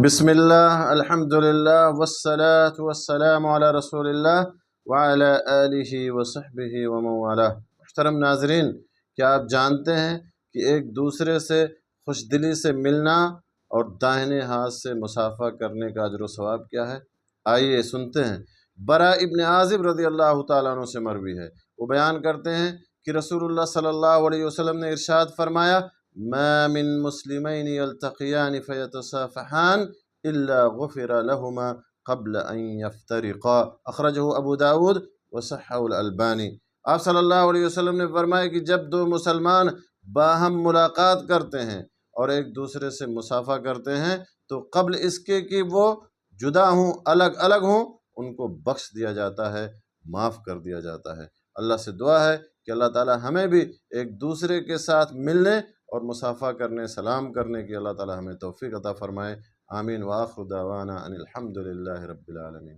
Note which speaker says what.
Speaker 1: بسم اللہ الحمدللہ والصلاة والسلام علی رسول اللہ وعلی آلہ وصحبہ ومن والہ۔ محترم ناظرین، کیا آپ جانتے ہیں کہ ایک دوسرے سے خوش دلی سے ملنا اور داہنے ہاتھ سے مصافحہ کرنے کا اجر و ثواب کیا ہے؟ آئیے سنتے ہیں۔ برا ابن عازب رضی اللہ تعالیٰ عنہ سے مروی ہے، وہ بیان کرتے ہیں کہ رسول اللہ صلی اللہ علیہ وسلم نے ارشاد فرمایا: ما من مسلمین یلتقیان فیتصافحان الا غفر لہما قبل ان یفترقا، اخرجہ ابو داود وصححہ الالبانی۔ آپ صلی اللہ علیہ وسلم نے فرمایا کہ جب دو مسلمان باہم ملاقات کرتے ہیں اور ایک دوسرے سے مصافحہ کرتے ہیں تو قبل اس کے کہ وہ جدا ہوں، الگ الگ ہوں، ان کو بخش دیا جاتا ہے، معاف کر دیا جاتا ہے۔ اللہ سے دعا ہے کہ اللہ تعالی ہمیں بھی ایک دوسرے کے ساتھ ملنے اور مصافحہ کرنے، سلام کرنے کی اللہ تعالی ہمیں توفیق عطا فرمائے۔ آمین۔ وآخر دعوانا ان الحمد للہ رب العالمین۔